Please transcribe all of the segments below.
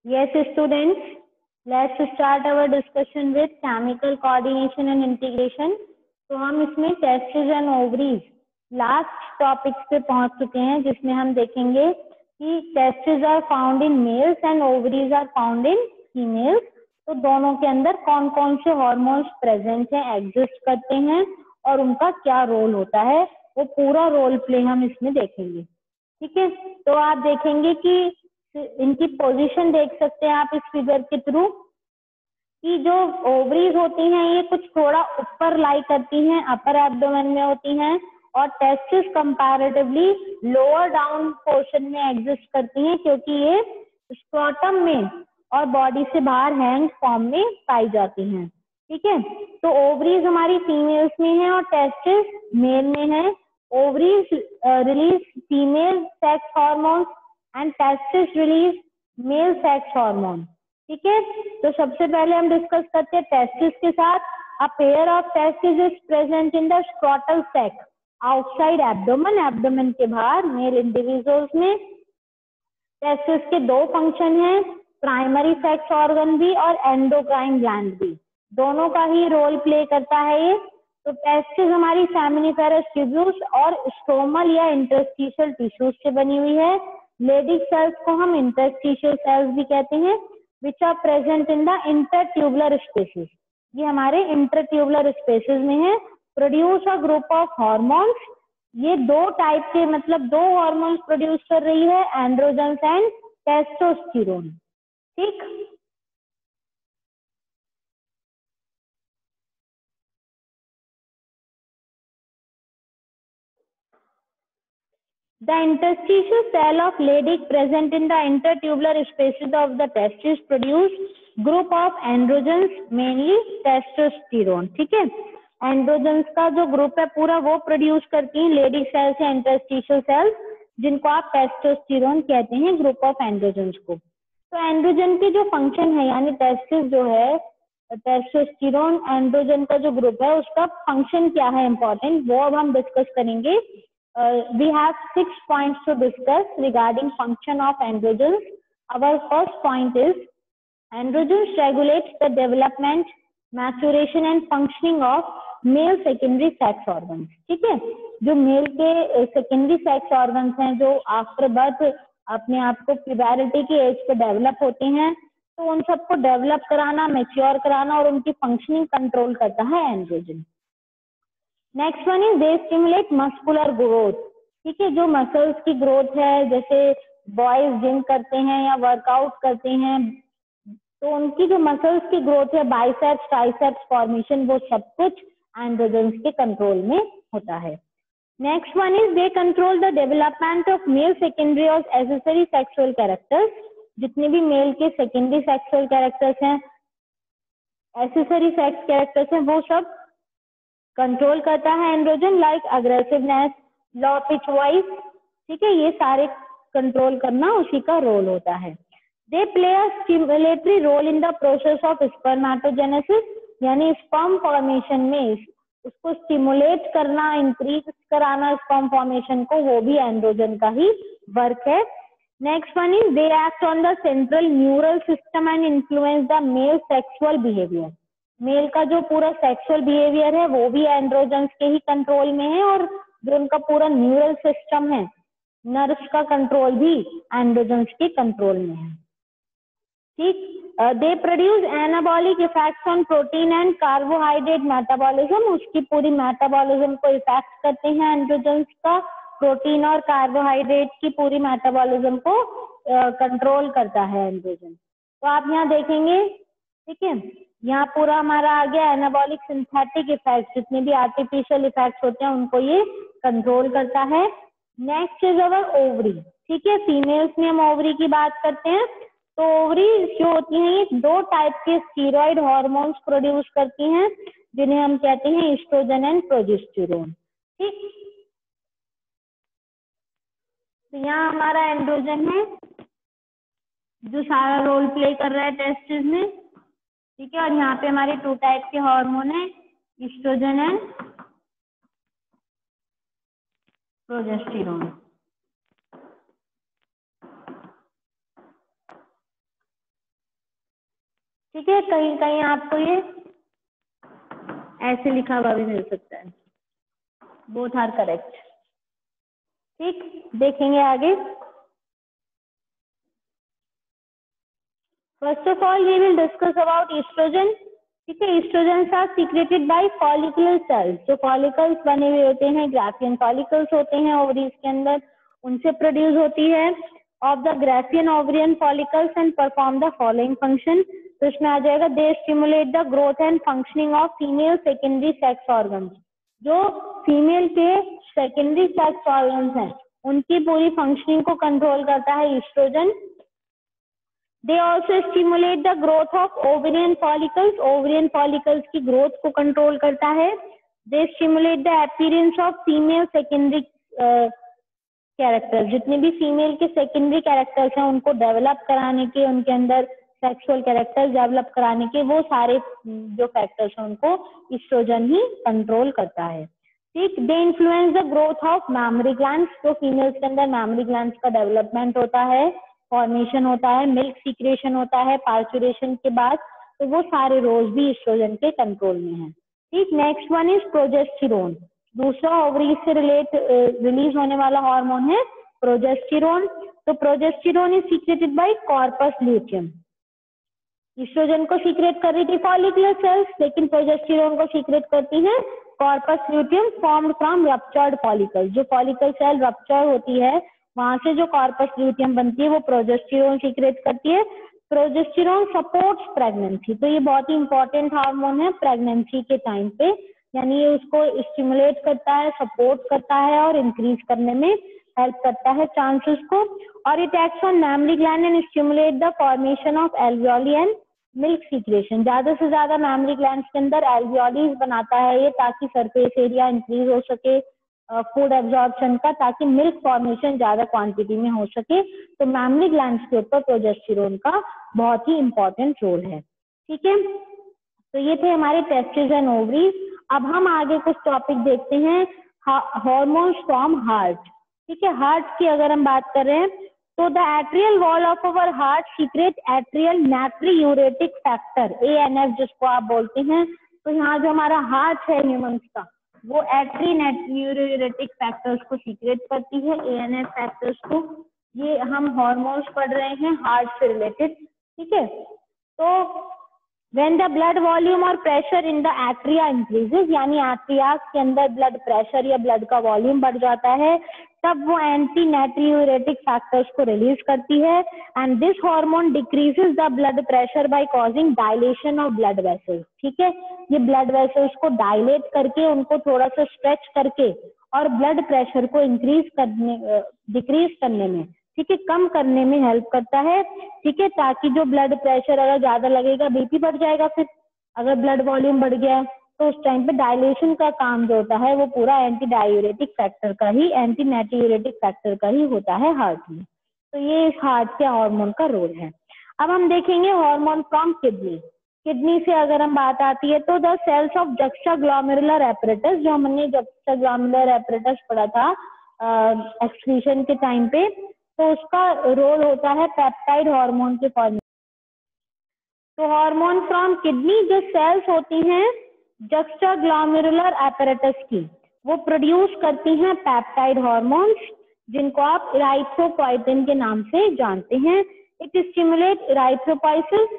Yes, students, let's start our discussion with chemical coordination and integration. तो हम इसमें testes and ovaries last topics पे पहुंच चुके हैं, जिसमें हम देखेंगे कि testes are found in males and ovaries are found in females. तो दोनों के अंदर कौन कौन से हॉर्मोन्स प्रेजेंट हैं, एग्जिस्ट करते हैं और उनका क्या रोल होता है, वो पूरा रोल प्ले हम इसमें देखेंगे। ठीक है, तो आप देखेंगे कि इनकी पोजीशन देख सकते हैं आप इस फिगर के थ्रू कि जो ओवरीज होती हैं ये कुछ थोड़ा ऊपर लाई करती हैं, अपर एब्डोमेन में होती हैं, और testis comparatively lower down portion में एग्जिस्ट करती हैं, क्योंकि ये स्क्रोटम में और बॉडी से बाहर हैंग फॉर्म में पाई जाती हैं। ठीक है, तो ओवरीज हमारी फीमेल्स में है और टेस्टिस मेल में है। Ovaries release female sex hormones and testis release male sex hormone. ठीक है, तो सबसे पहले हम डिस्कस करते हैं टेस्टिस के साथ। A pair of testis is present in the scrotal sac outside abdomen, abdomen के बाहर मेल इंडिविजुअल्स में। टेस्टिस के दो फंक्शन हैं, प्राइमरी सेक्स ऑर्गन भी और एंडोक्राइन ग्लैंड भी, दोनों का ही रोल प्ले करता है ये। तो टेस्टिस हमारी सेमिनिफेरस ट्यूब्यूल्स और स्टोमल या इंटरस्टिशियल टिश्यूज से बनी हुई है। लेडिक सेल्स को हम इंटरस्टिशियल सेल्स भी कहते हैं, which are present in the intertubular spaces. ये हमारे इंटरट्यूबुलर स्पेसेस में है। Produce a group of hormones, ये दो टाइप के मतलब दो हॉर्मोन्स प्रोड्यूस कर रही है, एंड्रोजन्स एंड टेस्टोस्टेरोन। ठीक, the interstitial cell of Leydig present in the intertubular spaces of the testis produce group of androgens, mainly testosterone। ठीक है, एंड्रोजन्स का जो ग्रुप है पूरा वो प्रोड्यूस करती हैं लेडिक सेल्स या इंटरस्टिशियल सेल्स, जिनको आप टेस्टोस्टेरोन कहते हैं, ग्रुप ऑफ एंड्रोजन्स को। तो एंड्रोजन के जो फंक्शन है, यानी टेस्टिस जो है, टेस्टोस्टेरोन एंड्रोजन का जो ग्रुप है उसका फंक्शन क्या है इंपॉर्टेंट, वो अब हम डिस्कस करेंगे। We have 6 points to discuss regarding function of androgens. Our first point is androgens regulate the development, maturation and functioning of male secondary sex organs। ठीक है, जो मेल के सेकेंडरी सेक्स ऑर्गन्स हैं, जो आफ्टर बर्थ अपने आप को प्यूबरिटी की एज पे डेवलप होते हैं, तो उन सबको डेवलप कराना, मेच्योर कराना और उनकी फंक्शनिंग कंट्रोल करता है androgen. Next one is they stimulate muscular growth. ठीक है, जो मसल्स की ग्रोथ है, जैसे बॉयज जिम करते हैं या वर्कआउट करते हैं, तो उनकी जो मसल्स की ग्रोथ है, बाइसेप्स ट्राइसेप्स फॉर्मेशन, वो सब कुछ एंड्रोजन्स के कंट्रोल में होता है। Next one is they control the development of male secondary और एसेसरी सेक्सुअल कैरेक्टर्स। जितने भी मेल के सेकेंडरी सेक्सुअल कैरेक्टर्स हैं, एसेसरी सेक्स कैरेक्टर्स हैं, वो सब कंट्रोल करता है androgen, like aggressiveness, low pitch voice. ठीक है, ये सारे कंट्रोल करना उसी का रोल होता है। They play a stimulatory role in the process of spermatogenesis, यानी स्पर्म फॉर्मेशन में उसको स्टिमुलेट करना, इंक्रीज कराना स्पर्म फॉर्मेशन को, वो भी एंड्रोजन का ही वर्क है। Next one is they act on the central neural system and influence the male sexual behaviour. Male का जो पूरा सेक्सुअल बिहेवियर है वो भी एंड्रोजन्स के ही कंट्रोल में है, और जो उनका पूरा न्यूरल सिस्टम है, नर्व्स का कंट्रोल भी एंड्रोजन्स के कंट्रोल में है। ठीक, they produce anabolic effects on protein and carbohydrate metabolism. उसकी पूरी मेटाबॉलिज्म को इफेक्ट करते हैं एंड्रोजन्स का, प्रोटीन और कार्बोहाइड्रेट की पूरी मेटाबॉलिज्म को कंट्रोल करता है एंड्रोजन। तो आप यहाँ देखेंगे, ठीक है, यहाँ पूरा हमारा आ गया एनाबॉलिक सिंथेटिक इफेक्ट, जितने भी आर्टिफिशियल इफेक्ट्स होते हैं उनको ये कंट्रोल करता है। Next is our ovary. ठीक है, फीमेल्स में हम ओवरी की बात करते हैं। तो ओवरी जो होती हैं ये दो टाइप के स्टीरॉइड हार्मोन्स प्रोड्यूस करती हैं, जिन्हें हम कहते हैं एस्ट्रोजन एंड प्रोजेस्टेरोन। ठीक, तो यहाँ हमारा एंड्रोजन है जो सारा रोल प्ले कर रहा है टेस्टिस में। ठीक है, और यहाँ पे हमारे 2 टाइप के हार्मोन है, एस्ट्रोजन एंड प्रोजेस्टेरोन। ठीक है, कहीं कहीं आपको ये ऐसे लिखा हुआ भी मिल सकता है, बोथ आर करेक्ट। ठीक, देखेंगे आगे। First of all we will discuss about estrogen. ठीक है, estrogen are secreted by follicular cells. जो फॉलिकल्स बने हुए होते हैं, ग्राफियन फॉलिकल्स होते हैं ओवरीज के अंदर, उनसे प्रोड्यूस होती है of the Graafian ovarian follicles and perform the following function. तो इसमें आ जाएगा, दे stimulate the growth and functioning of female secondary sex organs. जो फीमेल के सेकेंडरी सेक्स ऑर्गन्स हैं उनकी पूरी फंक्शनिंग को कंट्रोल करता है oestrogen. They also stimulate the growth of ovarian follicles. Ovarian follicles की growth को control करता है। They stimulate the appearance of female secondary characters. जितने भी female के secondary characters हैं उनको develop कराने के, उनके अंदर sexual characters develop कराने के, वो सारे जो factors हैं उनको estrogen ही control करता है। ठीक, they influence the growth of mammary glands. तो females के अंदर mammary glands का development होता है, फॉर्मेशन होता है, मिल्क सीक्रेशन होता है पार्चुरेशन के बाद, तो वो सारे रोज भी ईस्ट्रोजन के कंट्रोल में है। ठीक, नेक्स्ट वन इज प्रोजेस्टेरोन। दूसरा ओवरीज से रिलीज होने वाला हार्मोन है प्रोजेस्टेरोन। तो progesterone is secreted by corpus luteum. Estrogen को सीक्रेट कर रही थी फॉलिकुलर सेल्स, लेकिन प्रोजेस्टेरोन को सीक्रेट करती है corpus luteum formed from ruptured follicle. जो फॉलिकल सेल रप्चर होती है वहां से जो कॉर्पस ल्यूटियम बनती है वो प्रोजेस्टेरोन सीक्रेट करती है। Progesterone supports pregnancy. तो ये बहुत ही इंपॉर्टेंट हार्मोन है प्रेगनेंसी के टाइम पे, यानी ये उसको स्टिमुलेट करता है, सपोर्ट करता है और इंक्रीज करने में हेल्प करता है चांसेस को। और it acts on mammary gland and stimulate the formation of alveoli and milk secretion. ज्यादा से ज्यादा मैमरी ग्लैंड के अंदर एल्वियोलीज बनाता है ये, ताकि सरफेस एरिया इंक्रीज हो सके फूड एब्जॉर्प्शन का, ताकि मिल्क फॉर्मेशन ज्यादा क्वांटिटी में हो सके। तो मैमरी ग्लैंड्स के ऊपर प्रोजेस्टेरोन का बहुत ही इंपॉर्टेंट रोल है। ठीक है, तो ये थे हमारे टेस्टिस एंड ओवरीज। अब हम आगे कुछ टॉपिक देखते हैं, हार्मोन्स फ्रॉम हार्ट। ठीक है, हार्ट की अगर हम बात कर रहे हैं तो the atrial wall of our heart secrete atrial natriuretic factor, ANF जिसको आप बोलते हैं। तो यहाँ जो हमारा हार्ट है ह्यूमंस का, वो एट्री नाट्रियूरेटिक फैक्टर्स को सीक्रेट करती है, ANF फैक्टर्स को। ये हम हार्मोन्स पढ़ रहे हैं हार्ट से रिलेटेड। ठीक है, तो when the blood volume और pressure in the atria increases, यानी एट्रिया के अंदर ब्लड प्रेशर या ब्लड का वॉल्यूम बढ़ जाता है, तब वो एंटी नाट्रियूरेटिक फैक्टर्स को रिलीज करती है। And this hormone decreases the blood pressure by causing dilation of blood vessels. ठीक है, ये ब्लड वेसल्स को डायलेट करके, उनको थोड़ा सा स्ट्रेच करके और ब्लड प्रेशर को डिक्रीज करने में, ठीक है, कम करने में हेल्प करता है। ठीक है, ताकि जो ब्लड प्रेशर अगर ज्यादा लगेगा बीपी बढ़ जाएगा, फिर अगर ब्लड वॉल्यूम बढ़ गया तो उस टाइम पे डायलेशन का काम जो होता है वो पूरा एंटी डायूरेटिक फैक्टर का ही, एंटी नाट्रियूरेटिक फैक्टर का ही होता है हार्ट में। तो ये इस हार्ट के हार्मोन का रोल है। अब हम देखेंगे हार्मोन फ्रॉम किडनी। किडनी से अगर हम बात आती है तो the cells of juxtaglomerular apparatus, जो हमने जक्स्टाग्लोमेरुलर एपरेटस पढ़ा था एक्सक्रीशन के टाइम पे, तो उसका रोल होता है पेप्टाइड हार्मोन के फॉर्मेशन। तो हार्मोन फ्रॉम किडनी, जो सेल्स होती हैं जक्स्टाग्लोमेरुलर एपरेटस की, वो प्रोड्यूस करती हैं पेप्टाइड हार्मोन्स, जिनको आप इराइथ्रोपोइटिन के नाम से जानते हैं। It stimulate erythropoiesis.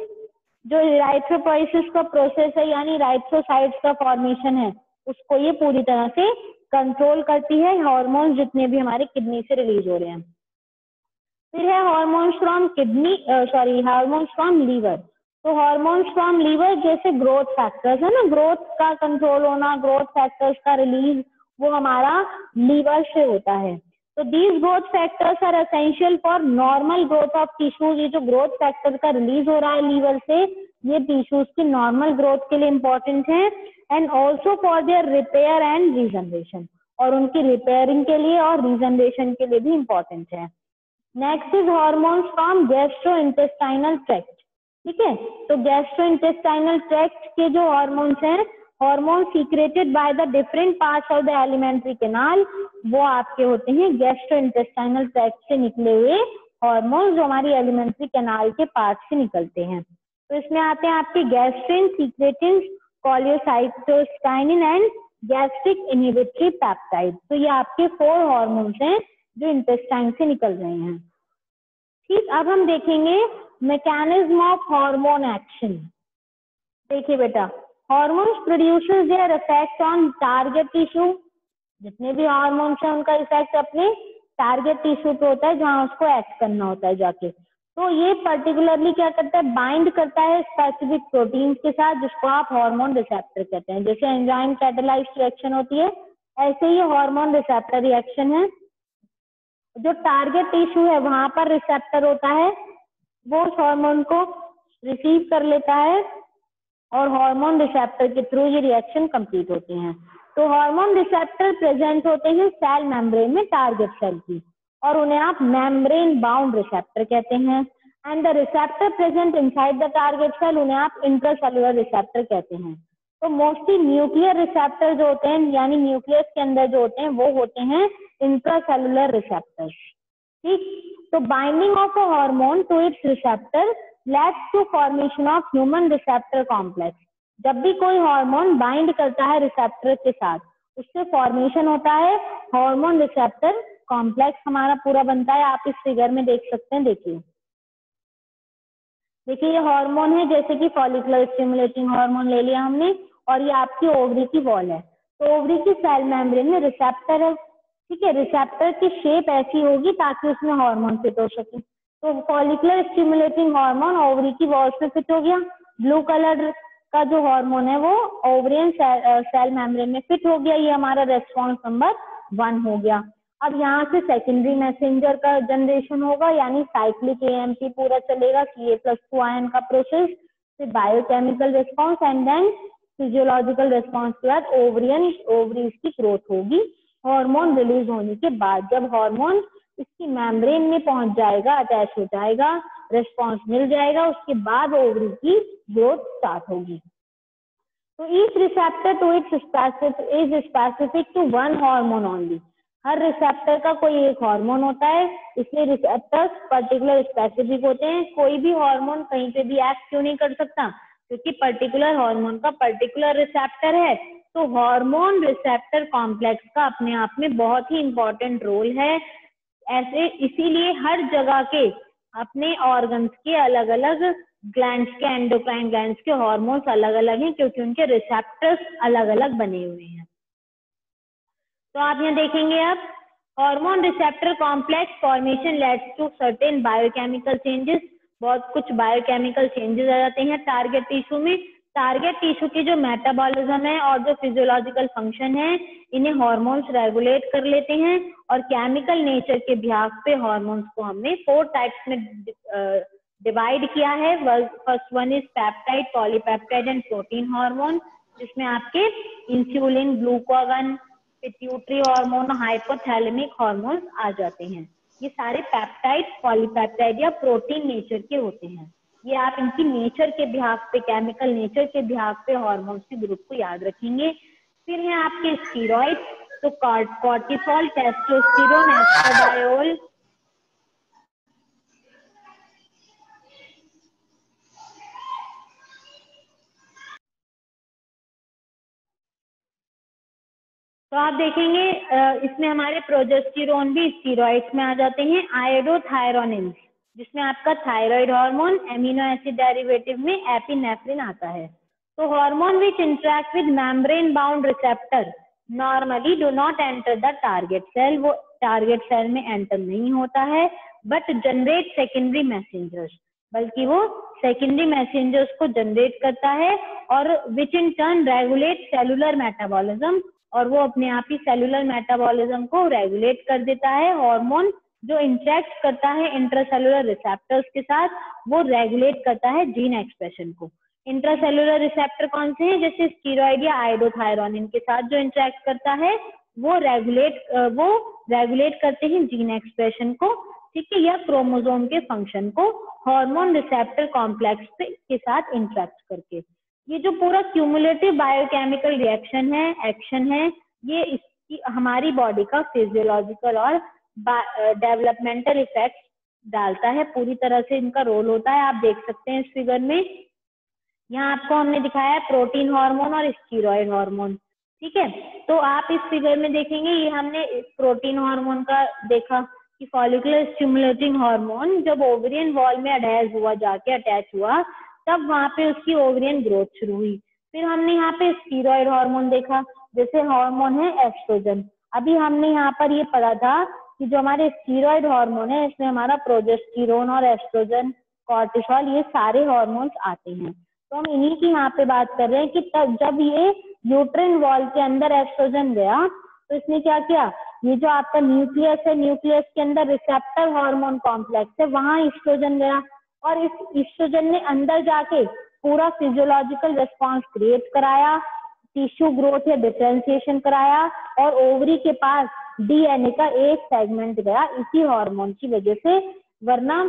जो इराइथ्रोपोइसिस का प्रोसेस है, यानी इराइथ्रोसाइट्स का फॉर्मेशन है, उसको ये पूरी तरह से कंट्रोल करती है, हार्मोन्स जितने भी हमारे किडनी से रिलीज हो रहे हैं। फिर है hormones from kidney, hormones from liver. तो हार्मोन्स फ्रॉम लीवर जैसे ग्रोथ फैक्टर्स है ना, ग्रोथ का कंट्रोल होना, ग्रोथ फैक्टर्स का रिलीज, वो हमारा लीवर से होता है। तो these growth factors are essential for normal growth of tissues. ये जो ग्रोथ फैक्टर का रिलीज हो रहा है लीवर से, ये टिश्यूज की नॉर्मल ग्रोथ के लिए इंपॉर्टेंट है। And also for their repair and regeneration, और उनकी रिपेयरिंग के लिए और रीजनरेशन के लिए भी इंपॉर्टेंट है। Next is hormones from gastrointestinal tract. ठीक है, तो गैस्ट्रोइंटेस्टाइनल ट्रैक्ट के जो हार्मोन्स हैं, hormone secreted by the different parts of the alimentary canal, वो आपके होते हैं गैस्ट्रोइंटेस्टाइनल ट्रैक्ट से निकले हुए हार्मोन्स, जो हमारी एलिमेंट्री कैनाल के पार्ट से निकलते हैं। तो इसमें आते हैं आपके gastrin, secretin, cholecystokinin and gastric inhibitory peptide. तो ये आपके 4 हार्मोन्स हैं जो इंटेस्टाइन से निकल रहे हैं। ठीक, अब हम देखेंगे मैकेनिज्म ऑफ हार्मोन एक्शन। देखिए बेटा, hormones produces their effect on target tissue. जितने भी हार्मोन्स हैं उनका इफेक्ट अपने टारगेट टिश्यू पे होता है जहां उसको एक्ट करना होता है जाके। तो ये पर्टिकुलरली क्या करता है, बाइंड करता है स्पेसिफिक प्रोटीन के साथ जिसको आप हार्मोन रिसेप्टर कहते हैं। जैसे एंजाइम कैटालाइज्ड रिएक्शन होती है, ऐसे ही हार्मोन रिसेप्टर रिएक्शन है। जो टारगेट टिश्यू है वहां पर रिसेप्टर होता है, वो उस हार्मोन को रिसीव कर लेता है और हार्मोन रिसेप्टर के थ्रू ये रिएक्शन कंप्लीट होती हैं। तो हार्मोन रिसेप्टर प्रेजेंट होते हैं सेल मेम्ब्रेन में टारगेट सेल की, और उन्हें आप मेम्ब्रेन बाउंड रिसेप्टर कहते हैं। And the receptor present inside the target cell, उन्हें आप इंट्रासेलुलर रिसेप्टर कहते हैं। तो मोस्टली न्यूक्लियर रिसेप्टर जो होते हैं, यानी न्यूक्लियस के अंदर जो होते हैं, वो होते हैं इंट्रासेलुलर रिसेप्टर्स। ठीक, तो binding of a hormone to its receptor leads to formation of human receptor complex. जब भी कोई हार्मोन बाइंड करता है रिसेप्टर के साथ, उससे फॉर्मेशन होता है हार्मोन रिसेप्टर कॉम्प्लेक्स हमारा पूरा बनता है। आप इस फिगर में देख सकते हैं। देखिए ये हार्मोन है, जैसे कि फॉलिकुलर स्टिमुलेटिंग हार्मोन ले लिया हमने, और ये आपकी ओवरी की वॉल है। तो ओवरी की सेल मेम्ब्रेन में रिसेप्टर है। ठीक है, रिसेप्टर की शेप ऐसी होगी ताकि उसमें हार्मोन फिट हो सके। तो फॉलिकुलर स्टिमुलेटिंग हार्मोन ओवरी की वॉल में फिट हो गया। ब्लू कलर का जो हार्मोन है वो ओवरियन सेल मेम्ब्रेन में फिट हो गया। ये हमारा रेस्पॉन्स नंबर 1 हो गया। अब यहाँ से सेकेंडरी मैसेंजर का जनरेशन होगा, यानी साइक्लिक एएमपी पूरा चलेगा, Ca+2 आयन का प्रोसेस, फिर biochemical response and then physiological response के बाद ओवरीज की ग्रोथ होगी। हार्मोन रिलीज होने के बाद जब हार्मोन इसकी मेम्ब्रेन में पहुंच जाएगा, अटैच हो जाएगा, रिस्पॉन्स मिल जाएगा, उसके बाद ओवरी की ग्रोथ स्टार्ट होगी। तो each receptor to its is specific to 1 hormone only. हर रिसेप्टर का कोई एक हार्मोन होता है, इसलिए रिसेप्टर्स पर्टिकुलर स्पेसिफिक होते हैं। कोई भी हार्मोन कहीं पे भी एक्ट क्यों नहीं कर सकता, क्योंकि पर्टिकुलर हार्मोन का पर्टिकुलर रिसेप्टर है। तो हार्मोन रिसेप्टर कॉम्प्लेक्स का अपने आप में बहुत ही इंपॉर्टेंट रोल है। ऐसे इसीलिए हर जगह के अपने ऑर्गन्स के अलग अलग ग्लैंड्स के, एंडोक्राइन ग्लैंड्स के हार्मोन्स अलग अलग हैं, क्योंकि उनके रिसेप्टर्स अलग अलग बने हुए हैं। तो आप यहाँ देखेंगे अब hormone receptor complex formation leads to certain biochemical changes. बहुत कुछ बायोकेमिकल चेंजेस आ जाते हैं टारगेट टिश्यू में। टारगेट टिश्यू की जो मेटाबॉलिज्म है और जो फिजियोलॉजिकल फंक्शन है, इन्हें हार्मोन्स रेगुलेट कर लेते हैं। और केमिकल नेचर के बिहाफ पे हार्मोन्स को हमने 4 टाइप्स में डिवाइड किया है। First one is peptide, polypeptide and protein hormone, जिसमें आपके insulin, glucagon, pituitary hormone, hypothalamic hormones आ जाते हैं। ये सारे पेप्टाइड, पॉलीपेप्टाइड या प्रोटीन नेचर के होते हैं। ये आप इनकी नेचर के बिहाफ पे, केमिकल नेचर के बिहाफ पे हार्मोन्स के ग्रुप को याद रखेंगे। फिर है आपके स्टीरॉइड, तो कॉर्टिसोल, टेस्टोस्टेरोन, एस्ट्राडायोल, तो आप देखेंगे इसमें हमारे प्रोजेस्टेरोन भी स्टीरॉइड्स में आ जाते हैं। आयोडोथायरोनिन, जिसमें आपका thyroid hormone, amino acid derivative में एपिनेफ्रिन आता है। तो hormone which interact with membrane bound receptor normally do not enter the target cell. वो टारगेट सेल में एंटर नहीं होता है, बट जनरेट सेकेंडरी मैसेंजर्स, बल्कि वो सेकेंडरी मैसेंजर्स को जनरेट करता है, और which in turn regulate cellular metabolism, और वो अपने आप ही सेलुलर मेटाबॉलिज्म को रेगुलेट कर देता है। हार्मोन जो इंटरेक्ट करता है इंट्रासेलुलर रिसेप्टर्स के साथ, वो रेगुलेट करता है जीन एक्सप्रेशन को। इंट्रासेलुलर रिसेप्टर कौन से हैं, जैसे स्टीरॉइड या आयोडोथायरोनिन के साथ जो इंटरेक्ट करता है, वो रेगुलेट करते हैं जीन एक्सप्रेशन को, ठीक है, या क्रोमोसोम के फंक्शन को हार्मोन रिसेप्टर कॉम्प्लेक्स के साथ इंटरेक्ट करके। ये जो पूरा क्यूमुलेटिव बायोकेमिकल रिएक्शन है, एक्शन है, ये इसकी हमारी बॉडी का फिजियोलॉजिकल और डेवलपमेंटल इफेक्ट डालता है। पूरी तरह से इनका रोल होता है। आप देख सकते हैं इस फिगर में यहाँ आपको हमने दिखाया है प्रोटीन हार्मोन और स्टीरॉयड हार्मोन, ठीक है। तो आप इस फिगर में देखेंगे, ये हमने प्रोटीन हार्मोन का देखा कि फॉलिकुलर स्टिमुलेटिंग हार्मोन जब ओवरियन वॉल में अटैच हुआ तब वहां पे उसकी ओवरियन ग्रोथ शुरू हुई। फिर हमने यहाँ पे स्टीरॉयड हार्मोन देखा, जैसे हार्मोन है एस्ट्रोजन। अभी हमने यहाँ पर ये पढ़ा था कि जो हमारे स्टीरॉयड हार्मोन है इसमें हमारा प्रोजेस्टेरोन और एस्ट्रोजन, कॉर्टिसोल, ये सारे हॉर्मोन्स आते हैं। तो हम इन्हीं की यहाँ पे बात कर रहे हैं कि तब जब ये यूट्रिन वॉल के अंदर एस्ट्रोजन गया तो इसने क्या किया, ये जो आपका न्यूक्लियस है, न्यूक्लियस के अंदर रिसेप्टर हार्मोन कॉम्प्लेक्स है, वहां ईस्ट्रोजन गया और इस ईस्ट्रोजन ने अंदर जाके पूरा फिजियोलॉजिकल रिस्पॉन्स क्रिएट कराया, टिश्यू ग्रोथ या डिफरेंशिएशन कराया और ओवरी के पास डीएनए का एक सेगमेंट गया इसी हार्मोन की वजह से, वरना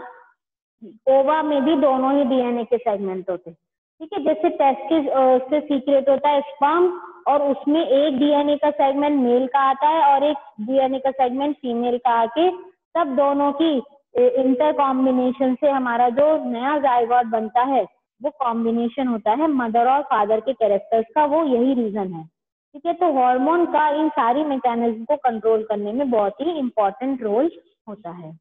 ओवा में भी दोनों ही डीएनए के सेगमेंट होते, ठीक है। जैसे टेस्टिस से सीक्रेट होता है स्पर्म और उसमें एक डीएनए का सेगमेंट मेल का आता है और एक डीएनए का सेगमेंट फीमेल का आके तब दोनों की इंटर कॉम्बिनेशन से हमारा जो नया जायगोट बनता है वो कॉम्बिनेशन होता है मदर और फादर के कैरेक्टर्स का, वो यही रीजन है, ठीक है। तो हार्मोन का इन सारी मैकेनिज्म को कंट्रोल करने में बहुत ही इंपॉर्टेंट रोल होता है।